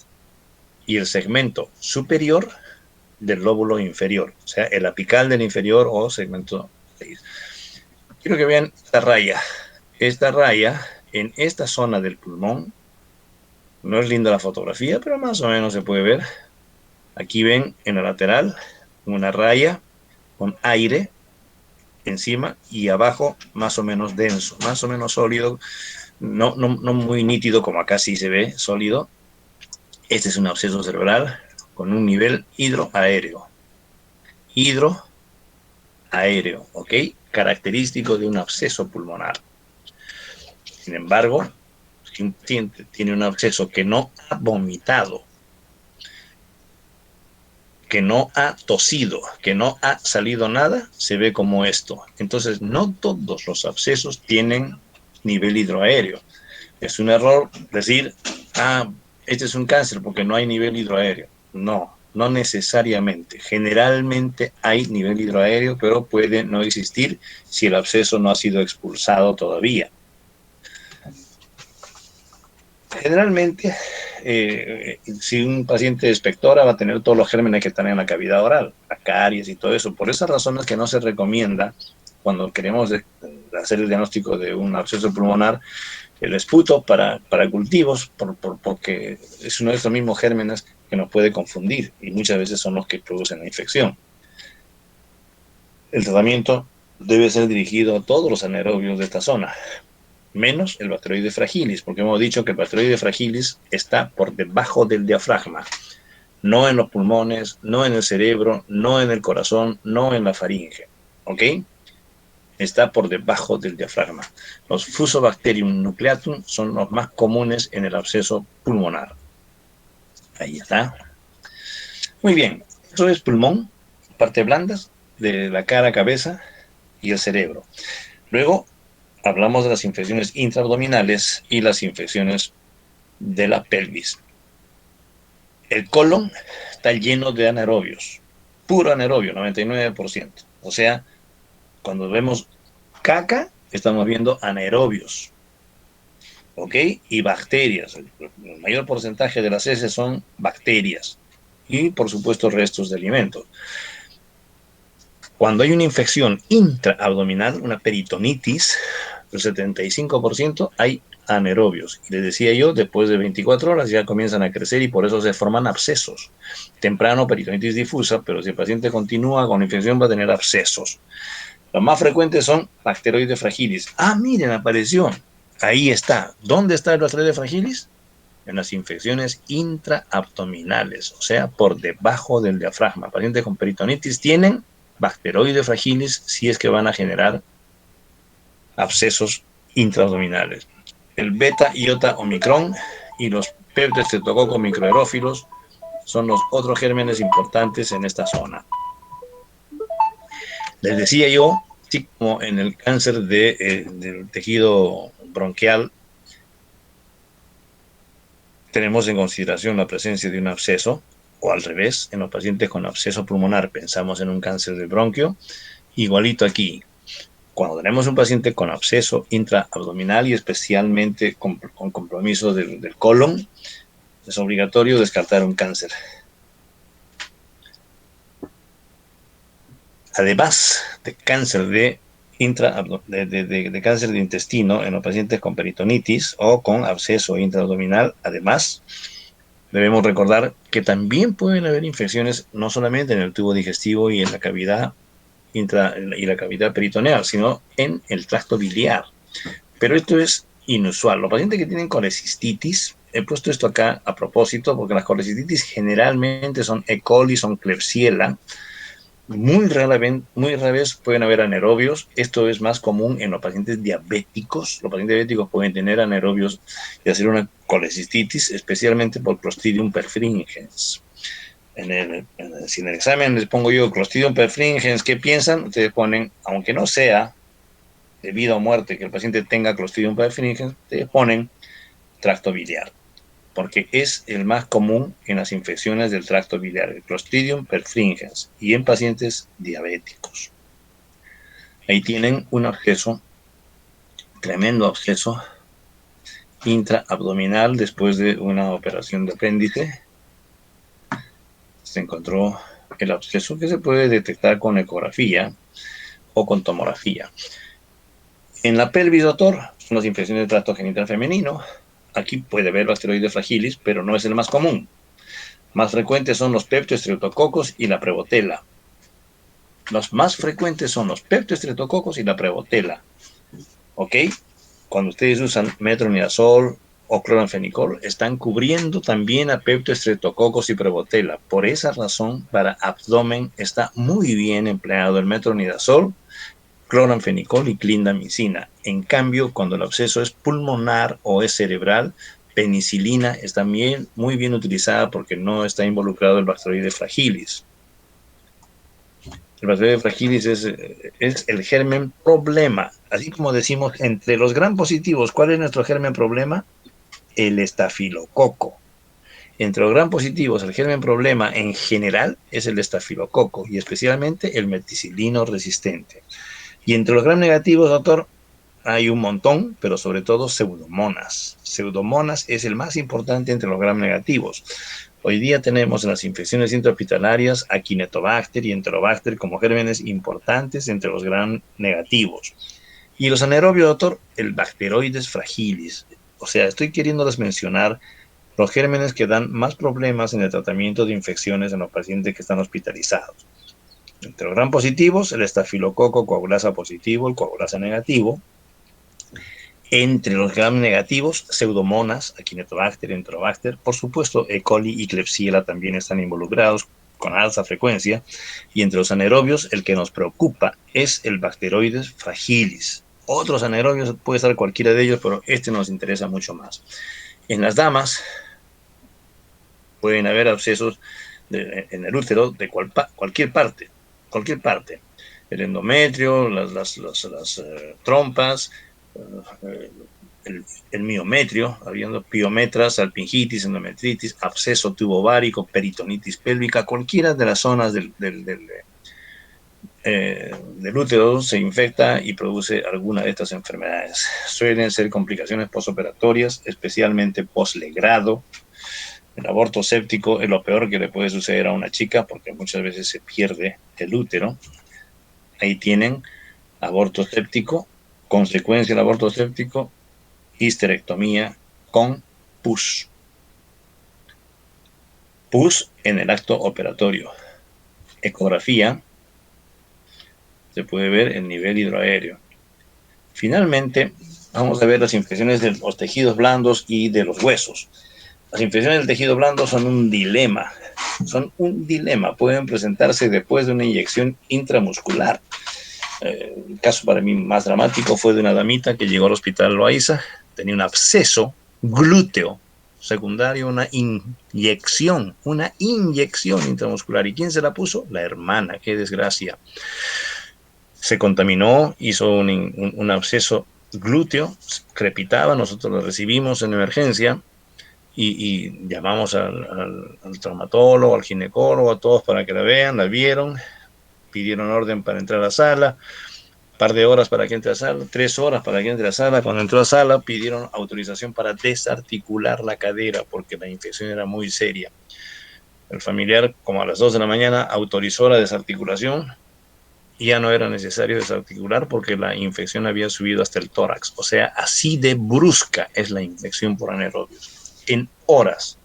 Speaker 1: y el segmento superior del lóbulo inferior. O sea, el apical del inferior o segmento 6. Quiero que vean esta raya. Esta raya, en esta zona del pulmón, no es linda la fotografía, pero más o menos se puede ver. Aquí ven en la lateral una raya con aire encima y abajo más o menos denso, más o menos sólido, no muy nítido como acá sí se ve sólido. Este es un absceso cerebral con un nivel hidroaéreo. Hidroaéreo, ¿ok? Característico de un absceso pulmonar. Sin embargo, si un paciente tiene un absceso que no ha vomitado, que no ha tosido, que no ha salido nada, se ve como esto. Entonces, no todos los abscesos tienen nivel hidroaéreo. Es un error decir, este es un cáncer porque no hay nivel hidroaéreo. No, no necesariamente. Generalmente hay nivel hidroaéreo, pero puede no existir si el absceso no ha sido expulsado todavía. Generalmente, si un paciente expectora va a tener todos los gérmenes que están en la cavidad oral, la caries y todo eso. Por esas razones que no se recomienda, cuando queremos hacer el diagnóstico de un absceso pulmonar, el esputo para cultivos, porque es uno de estos mismos gérmenes que nos puede confundir y muchas veces son los que producen la infección. El tratamiento debe ser dirigido a todos los anaerobios de esta zona, menos el Bacteroides fragilis, porque hemos dicho que el Bacteroides fragilis está por debajo del diafragma, no en los pulmones, no en el cerebro, no en el corazón, no en la faringe, ¿ok? Está por debajo del diafragma. Los Fusobacterium nucleatum son los más comunes en el absceso pulmonar. Ahí está. Muy bien, eso es pulmón, partes blandas de la cara, cabeza y el cerebro. Luego hablamos de las infecciones intraabdominales y las infecciones de la pelvis. El colon está lleno de anaerobios, puro anaerobio, 99%. O sea, cuando vemos caca, estamos viendo anaerobios, ¿ok? Y bacterias. El mayor porcentaje de las heces son bacterias y, por supuesto, restos de alimentos. Cuando hay una infección intraabdominal, una peritonitis, el 75% hay anaerobios. Y les decía yo, después de 24 horas ya comienzan a crecer y por eso se forman abscesos. Temprano, peritonitis difusa, pero si el paciente continúa con la infección va a tener abscesos. Los más frecuentes son Bacteroides fragilis. Miren, apareció. Ahí está. ¿Dónde está el Bacteroides fragilis? En las infecciones intraabdominales, o sea, por debajo del diafragma. Pacientes con peritonitis tienen Bacteroides fragilis si es que van a generar abscesos intraabdominales. El beta-iota omicron y los pseudostreptococcus microaerófilos son los otros gérmenes importantes en esta zona. Les decía yo, así como en el cáncer del tejido bronquial, tenemos en consideración la presencia de un absceso, O al revés, en los pacientes con absceso pulmonar pensamos en un cáncer del bronquio. Igualito aquí, cuando tenemos un paciente con absceso intraabdominal y especialmente con compromiso del colon, es obligatorio descartar un cáncer. Además de cáncer de cáncer de intestino en los pacientes con peritonitis o con absceso intraabdominal, además debemos recordar que también pueden haber infecciones no solamente en el tubo digestivo y en la cavidad y la cavidad peritoneal, sino en el tracto biliar. Pero esto es inusual. Los pacientes que tienen colecistitis, he puesto esto acá a propósito porque las colecistitis generalmente son E. coli, son Klebsiella. Muy rara vez pueden haber anaerobios. Esto es más común en los pacientes diabéticos. Los pacientes diabéticos pueden tener anaerobios y hacer una colecistitis, especialmente por Clostridium perfringens. Si en el examen les pongo yo Clostridium perfringens, ¿qué piensan? Ustedes ponen, aunque no sea de vida o muerte que el paciente tenga Clostridium perfringens, ustedes ponen tracto biliar, porque es el más común en las infecciones del tracto biliar, el Clostridium perfringens, y en pacientes diabéticos. Ahí tienen un absceso, tremendo absceso intraabdominal después de una operación de apéndice. Se encontró el absceso que se puede detectar con ecografía o con tomografía. En la pelvis, doctor, son las infecciones del tracto genital femenino. Aquí puede haber Bacteroides fragilis, pero no es el más común. Más frecuentes son los Peptostreptococos y la Prevotella. Los más frecuentes son los Peptostreptococos y la Prevotella. ¿Ok? Cuando ustedes usan metronidazol o cloranfenicol, están cubriendo también a Peptostreptococos y Prevotella. Por esa razón, para abdomen está muy bien empleado el metronidazol, cloranfenicol y clindamicina. En cambio, cuando el absceso es pulmonar o es cerebral, penicilina está muy bien utilizada porque no está involucrado el Bacteroides fragilis. El Bacteroides fragilis es el germen problema. Así como decimos, entre los gram positivos, ¿cuál es nuestro germen problema? El estafilococo. Entre los gram positivos, el germen problema en general es el estafilococo y especialmente el meticilino resistente. Y entre los gram negativos, doctor, hay un montón, pero sobre todo pseudomonas. Pseudomonas es el más importante entre los gram negativos. Hoy día tenemos en las infecciones intrahospitalarias a Acinetobacter y Enterobacter como gérmenes importantes entre los gram negativos. Y los anaerobios, doctor, el Bacteroides fragilis. O sea, estoy queriéndoles mencionar los gérmenes que dan más problemas en el tratamiento de infecciones en los pacientes que están hospitalizados. Entre los gram positivos, el estafilococo coagulasa positivo, el coagulasa negativo. Entre los gram negativos, pseudomonas, Acinetobacter, Enterobacter. Por supuesto, E. coli y Klebsiella también están involucrados con alta frecuencia. Y entre los anaerobios, el que nos preocupa es el Bacteroides fragilis. Otros anaerobios, puede estar cualquiera de ellos, pero este nos interesa mucho más. En las damas, pueden haber abscesos en el útero de cualquier parte. El endometrio, las trompas, el miometrio, habiendo piometras, salpingitis, endometritis, absceso tubovárico, peritonitis pélvica, cualquiera de las zonas del útero se infecta y produce alguna de estas enfermedades. Suelen ser complicaciones postoperatorias, especialmente postlegrado. El aborto séptico es lo peor que le puede suceder a una chica porque muchas veces se pierde el útero. Ahí tienen aborto séptico, consecuencia del aborto séptico, histerectomía con pus. Pus en el acto operatorio. Ecografía, se puede ver el nivel hidroaéreo. Finalmente, vamos a ver las infecciones de los tejidos blandos y de los huesos. Las infecciones del tejido blando son un dilema. Pueden presentarse después de una inyección intramuscular. El caso para mí más dramático fue de una damita que llegó al hospital Loaiza, tenía un absceso glúteo secundario, una inyección intramuscular. ¿Y quién se la puso? La hermana, qué desgracia. Se contaminó, hizo un absceso glúteo, crepitaba, nosotros lo recibimos en emergencia. y llamamos al traumatólogo, al ginecólogo, a todos para que la vean, la vieron, pidieron orden para entrar a la sala, par de horas para que entre a sala, 3 horas para que entre a sala. Cuando entró a sala pidieron autorización para desarticular la cadera porque la infección era muy seria. El familiar, como a las 2 de la mañana, autorizó la desarticulación y ya no era necesario desarticular porque la infección había subido hasta el tórax. O sea, así de brusca es la infección por anaerobios. En horas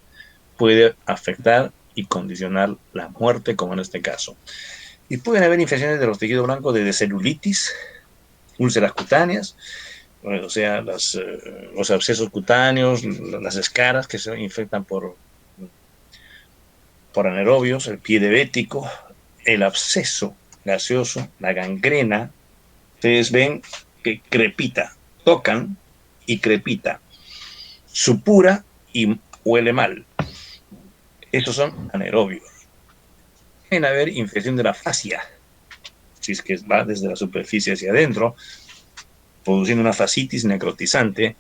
Speaker 1: puede afectar y condicionar la muerte, como en este caso. Y pueden haber infecciones de los tejidos blancos de celulitis, úlceras cutáneas, o sea, los abscesos cutáneos, las escaras que se infectan por anaerobios, el pie diabético, el absceso gaseoso, la gangrena. Ustedes ven que crepita, tocan y crepita, supura y huele mal. Estos son anaerobios. Pueden haber infección de la fascia, si es que va desde la superficie hacia adentro, produciendo una fascitis necrotizante,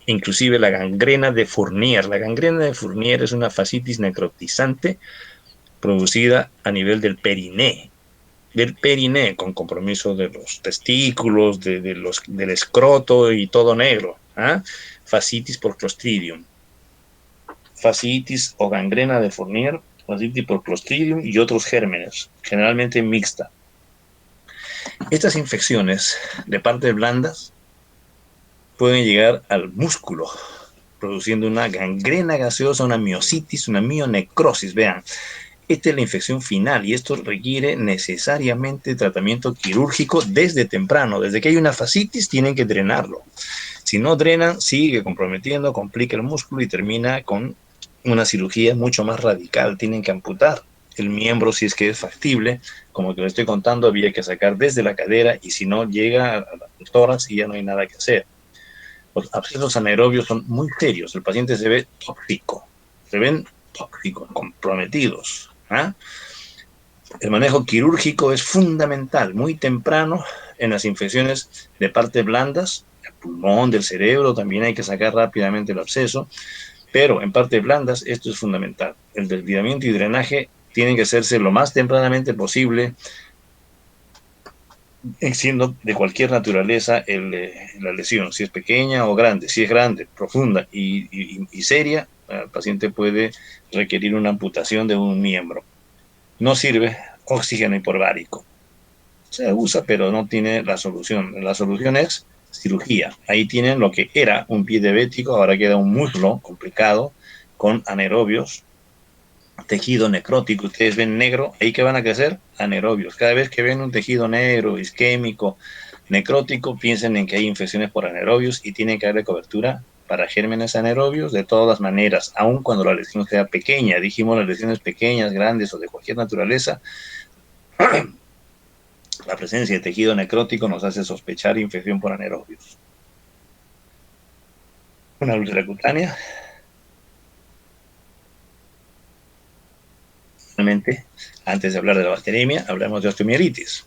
Speaker 1: inclusive la gangrena de Fournier. La gangrena de Fournier es una fascitis necrotizante producida a nivel del periné, con compromiso de los testículos, del escroto y todo negro. Fascitis por Clostridium. Fascitis o gangrena de Fournier, fascitis por Clostridium y otros gérmenes, generalmente mixta. Estas infecciones de partes blandas pueden llegar al músculo, produciendo una gangrena gaseosa, una miositis, una mionecrosis. Vean, esta es la infección final y esto requiere necesariamente tratamiento quirúrgico desde temprano. Desde que hay una fascitis tienen que drenarlo. Si no drenan, sigue comprometiendo, complica el músculo y termina con una cirugía mucho más radical. Tienen que amputar el miembro si es que es factible. Como que lo estoy contando, había que sacar desde la cadera y si no llega al tórax y ya no hay nada que hacer. Los abscesos anaerobios son muy serios. El paciente se ve tóxico, comprometidos. El manejo quirúrgico es fundamental, muy temprano en las infecciones de partes blandas, del pulmón, del cerebro, también hay que sacar rápidamente el absceso, pero en partes blandas esto es fundamental. El desviamiento y drenaje tienen que hacerse lo más tempranamente posible, siendo de cualquier naturaleza la lesión, si es pequeña o grande. Si es grande, profunda y seria, el paciente puede requerir una amputación de un miembro. No sirve oxígeno hiperbárico. Se usa, pero no tiene la solución. La solución es cirugía. Ahí tienen lo que era un pie diabético, ahora queda un muslo complicado con anaerobios, tejido necrótico. Ustedes ven negro, ahí que van a crecer anaerobios. Cada vez que ven un tejido negro, isquémico, necrótico, piensen en que hay infecciones por anaerobios y tienen que darle cobertura para gérmenes anaerobios de todas maneras, aun cuando la lesión sea pequeña. Dijimos las lesiones pequeñas, grandes o de cualquier naturaleza, la presencia de tejido necrótico nos hace sospechar infección por anaerobios. Una úlcera cutánea. Finalmente, antes de hablar de la bacteremia, hablamos de osteomielitis.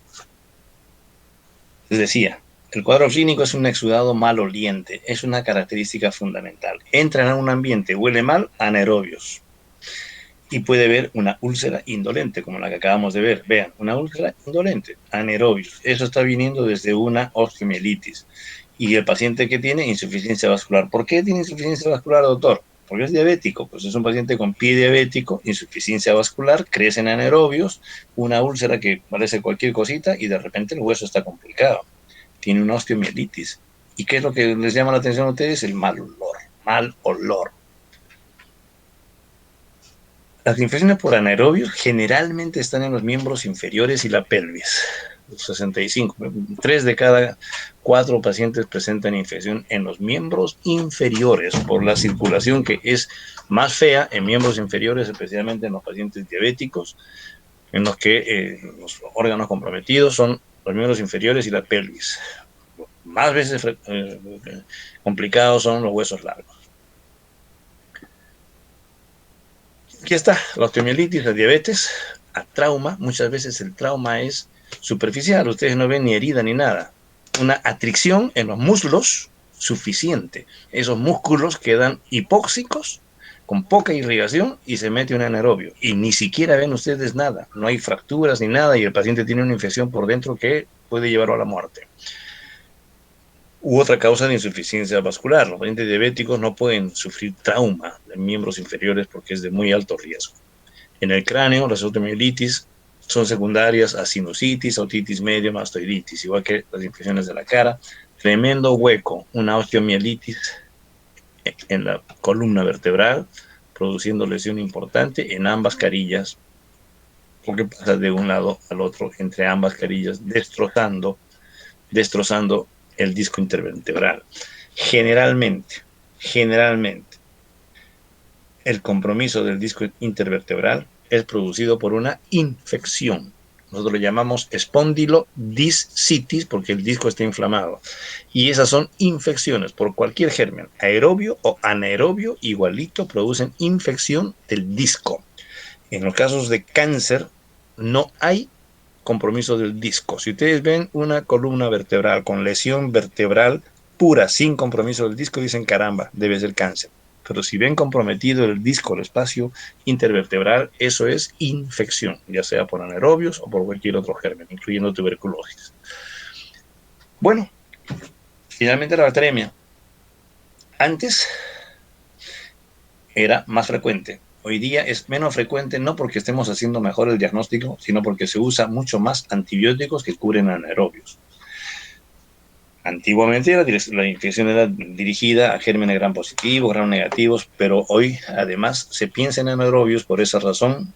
Speaker 1: Les decía, el cuadro clínico es un exudado maloliente, es una característica fundamental. Entran a un ambiente, huele mal, anaerobios. Y puede haber una úlcera indolente, como la que acabamos de ver. Vean, una úlcera indolente, anaerobios. Eso está viniendo desde una osteomielitis. Y el paciente que tiene insuficiencia vascular. ¿Por qué tiene insuficiencia vascular, doctor? Porque es diabético. Pues es un paciente con pie diabético, insuficiencia vascular, crecen anaerobios, una úlcera que parece cualquier cosita y de repente el hueso está complicado. Tiene una osteomielitis. ¿Y qué es lo que les llama la atención a ustedes? El mal olor. Las infecciones por anaerobios generalmente están en los miembros inferiores y la pelvis. 65. 3 de cada 4 pacientes presentan infección en los miembros inferiores por la circulación que es más fea en miembros inferiores, especialmente en los pacientes diabéticos, en los que los órganos comprometidos son los miembros inferiores y la pelvis. Más veces complicados son los huesos largos. Aquí está, la osteomielitis, la diabetes, a trauma. Muchas veces el trauma es superficial, ustedes no ven ni herida ni nada. Una atricción en los muslos suficiente. Esos músculos quedan hipóxicos con poca irrigación y se mete un anaerobio. Y ni siquiera ven ustedes nada, no hay fracturas ni nada y el paciente tiene una infección por dentro que puede llevarlo a la muerte. U otra causa de insuficiencia vascular. Los pacientes diabéticos no pueden sufrir trauma de miembros inferiores porque es de muy alto riesgo. En el cráneo, las osteomielitis son secundarias a sinusitis, otitis media, mastoiditis, igual que las infecciones de la cara. Tremendo hueco, una osteomielitis en la columna vertebral, produciendo lesión importante en ambas carillas, porque pasa de un lado al otro entre ambas carillas, destrozando el disco intervertebral. Generalmente, el compromiso del disco intervertebral es producido por una infección. Nosotros lo llamamos espondilodiscitis porque el disco está inflamado. Y esas son infecciones por cualquier germen, aerobio o anaerobio, igualito producen infección del disco. En los casos de cáncer no hay compromiso del disco. Si ustedes ven una columna vertebral con lesión vertebral pura, sin compromiso del disco, dicen caramba, debe ser cáncer. Pero si ven comprometido el disco, el espacio intervertebral, eso es infección, ya sea por anaerobios o por cualquier otro germen, incluyendo tuberculosis. Bueno, finalmente la bacteremia. Antes era más frecuente. Hoy día es menos frecuente no porque estemos haciendo mejor el diagnóstico, sino porque se usa mucho más antibióticos que cubren anaerobios. Antiguamente la infección era dirigida a gérmenes gram positivos, gram negativos, pero hoy además se piensa en anaerobios, por esa razón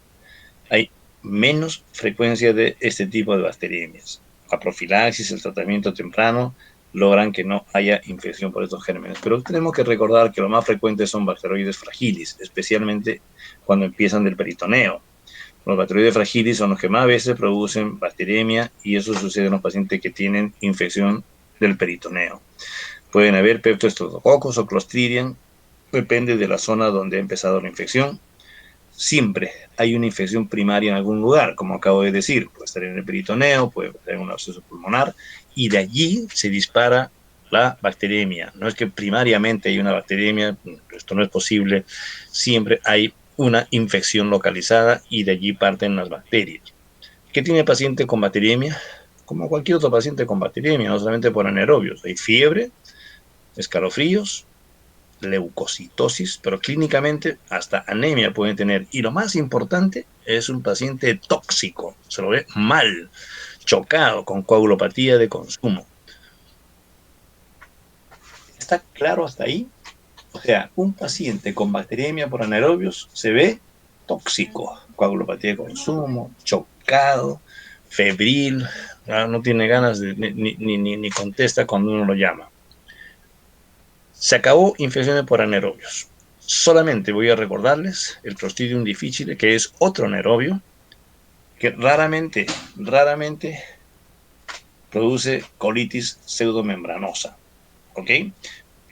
Speaker 1: hay menos frecuencia de este tipo de bacteriemias. La profilaxis, el tratamiento temprano, logran que no haya infección por estos gérmenes. Pero tenemos que recordar que lo más frecuente son bacteroides fragilis, especialmente cuando empiezan del peritoneo. Los bacteroides fragilis son los que más veces producen bacteremia y eso sucede en los pacientes que tienen infección del peritoneo. Pueden haber peptoestreptococos o clostridium, depende de la zona donde ha empezado la infección. Siempre hay una infección primaria en algún lugar, como acabo de decir, puede estar en el peritoneo, puede estar en un absceso pulmonar, y de allí se dispara la bacteremia. No es que primariamente hay una bacteremia, esto no es posible, siempre hay una infección localizada y de allí parten las bacterias. ¿Qué tiene el paciente con bacteremia? Como cualquier otro paciente con bacteremia, no solamente por anaerobios. Hay fiebre, escalofríos, leucocitosis, pero clínicamente hasta anemia pueden tener. Y lo más importante es un paciente tóxico, se lo ve mal, chocado, con coagulopatía de consumo. ¿Está claro hasta ahí? O sea, un paciente con bacteremia por anaerobios se ve tóxico, coagulopatía de consumo, chocado, febril, no tiene ganas de, ni contesta cuando uno lo llama. Se acabó infecciones por anaerobios. Solamente voy a recordarles el Clostridium difficile, que es otro anaerobio, que raramente produce colitis pseudomembranosa, ¿ok?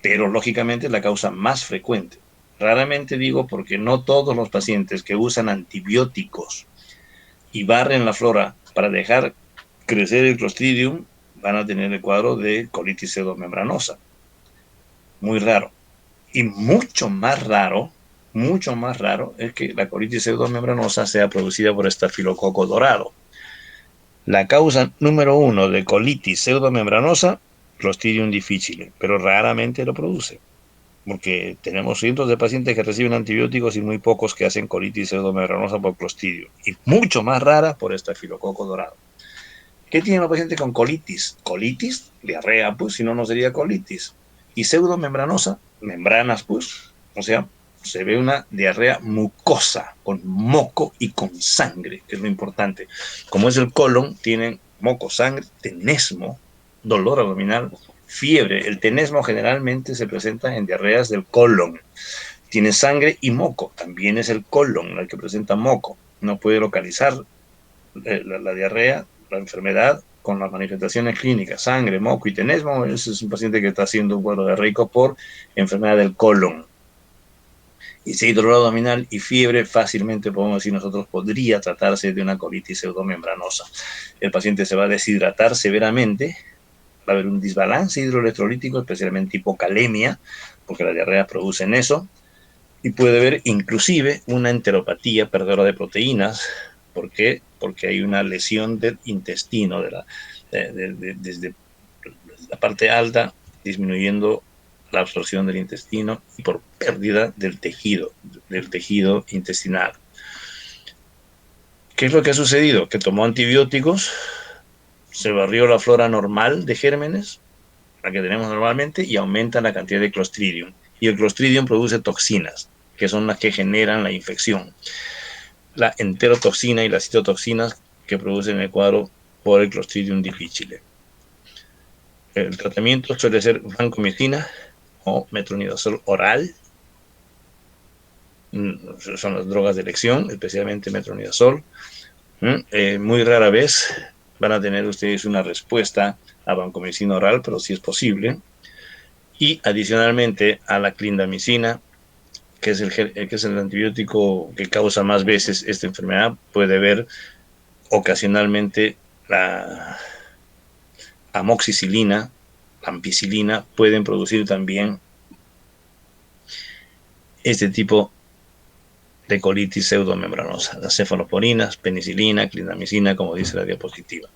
Speaker 1: Pero lógicamente es la causa más frecuente. Raramente digo porque no todos los pacientes que usan antibióticos y barren la flora para dejar crecer el Clostridium van a tener el cuadro de colitis pseudomembranosa. Muy raro. Y mucho más raro es que la colitis pseudomembranosa sea producida por estafilococo dorado. La causa número 1 de colitis pseudomembranosa, Clostridium difficile, pero raramente lo produce, porque tenemos cientos de pacientes que reciben antibióticos y muy pocos que hacen colitis pseudomembranosa por Clostridium, y mucho más rara por estafilococo dorado. ¿Qué tienen los pacientes con colitis? Colitis, diarrea, pues, si no, no sería colitis. Y pseudomembranosa, membranas, pues, o sea, se ve una diarrea mucosa, con moco y con sangre, que es lo importante. Como es el colon, tienen moco, sangre, tenesmo, dolor abdominal, fiebre. El tenesmo generalmente se presenta en diarreas del colon. Tiene sangre y moco, también es el colon el que presenta moco. No puede localizar la diarrea, la enfermedad, con las manifestaciones clínicas, sangre, moco y tenesmo. Ese es un paciente que está haciendo un cuadro diarreico por enfermedad del colon. Y si hay dolor abdominal y fiebre, fácilmente podemos decir nosotros podría tratarse de una colitis pseudomembranosa. El paciente se va a deshidratar severamente, va a haber un desbalance hidroelectrolítico, especialmente hipocalemia, porque las diarreas producen eso, y puede haber inclusive una enteropatía perdedora de proteínas. ¿Por qué? Porque hay una lesión del intestino, desde la parte alta, disminuyendo la absorción del intestino y por pérdida del tejido intestinal. ¿Qué es lo que ha sucedido? Que tomó antibióticos, se barrió la flora normal de gérmenes, la que tenemos normalmente, y aumenta la cantidad de Clostridium. Y el Clostridium produce toxinas, que son las que generan la infección. La enterotoxina y las citotoxinas que producen el cuadro por el Clostridium difficile. El tratamiento suele ser vancomicina o metronidazol oral. Son las drogas de elección, especialmente metronidazol. Muy rara vez van a tener ustedes una respuesta a vancomicina oral, pero sí es posible. Y adicionalmente a la clindamicina, que es el antibiótico que causa más veces esta enfermedad, puede haber ocasionalmente la amoxicilina, la ampicilina, pueden producir también este tipo de colitis pseudomembranosa. Las cefaloporinas, penicilina, clindamicina, como dice la diapositiva.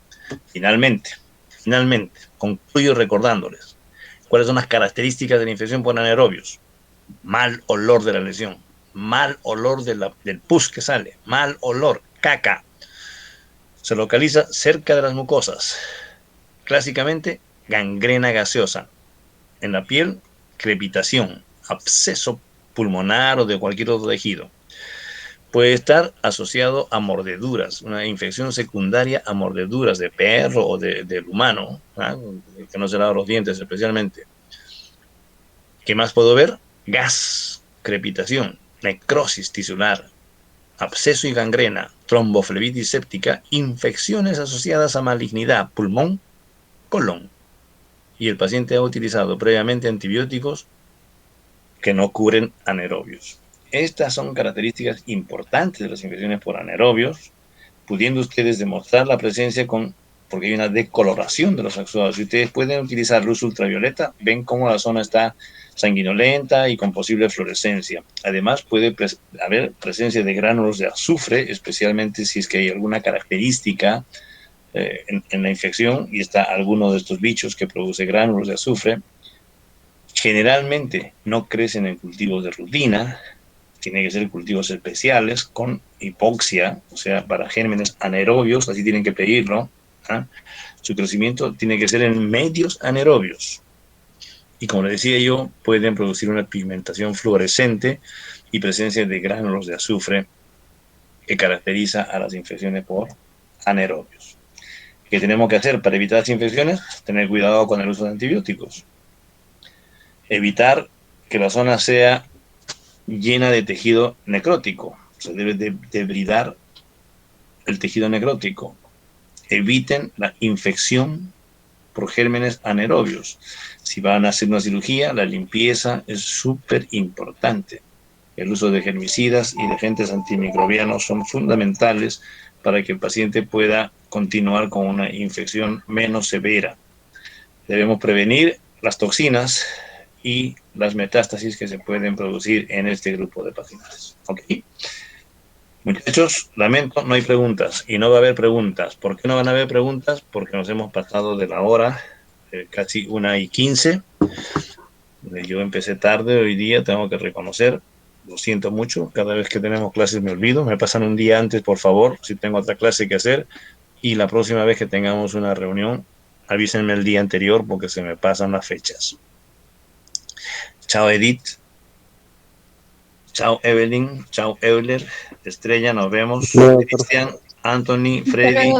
Speaker 1: Finalmente, concluyo recordándoles cuáles son las características de la infección por anaerobios. Mal olor de la lesión, mal olor del pus que sale, mal olor, caca. Se localiza cerca de las mucosas. Clásicamente, gangrena gaseosa. En la piel, crepitación, absceso pulmonar o de cualquier otro tejido. Puede estar asociado a mordeduras, una infección secundaria a mordeduras de perro o del humano, que no se lava los dientes especialmente. ¿Qué más puedo ver? Gas, crepitación, necrosis tisular, absceso y gangrena, tromboflebitis séptica, infecciones asociadas a malignidad, pulmón, colon. Y el paciente ha utilizado previamente antibióticos que no curen anaerobios. Estas son características importantes de las infecciones por anaerobios, pudiendo ustedes demostrar la presencia porque hay una decoloración de los axones. Si ustedes pueden utilizar luz ultravioleta, ven cómo la zona está sanguinolenta y con posible fluorescencia. Además, puede haber presencia de gránulos de azufre, especialmente si es que hay alguna característica en la infección y está alguno de estos bichos que produce gránulos de azufre. Generalmente no crecen en cultivos de rutina, tienen que ser cultivos especiales con hipoxia, o sea, para gérmenes anaerobios, así tienen que pedirlo. Su crecimiento tiene que ser en medios anaerobios. Y como les decía yo, pueden producir una pigmentación fluorescente y presencia de gránulos de azufre que caracteriza a las infecciones por anaerobios. ¿Qué tenemos que hacer para evitar las infecciones? Tener cuidado con el uso de antibióticos. Evitar que la zona sea llena de tejido necrótico. Se debe debridar el tejido necrótico. Eviten la infección por gérmenes anaerobios. Si van a hacer una cirugía, la limpieza es súper importante. El uso de germicidas y de agentes antimicrobianos son fundamentales para que el paciente pueda continuar con una infección menos severa. Debemos prevenir las toxinas y las metástasis que se pueden producir en este grupo de pacientes. ¿Ok? Muchachos, lamento, no hay preguntas y no va a haber preguntas. ¿Por qué no van a haber preguntas? Porque nos hemos pasado de la hora, casi 1:15. Yo empecé tarde hoy día, tengo que reconocer, lo siento mucho, cada vez que tenemos clases me olvido, me pasan un día antes, por favor, si tengo otra clase que hacer, y la próxima vez que tengamos una reunión, avísenme el día anterior porque se me pasan las fechas. Chao Edith, chao Evelyn, chao Euler, Estrella, nos vemos. Cristian, Anthony, Freddy.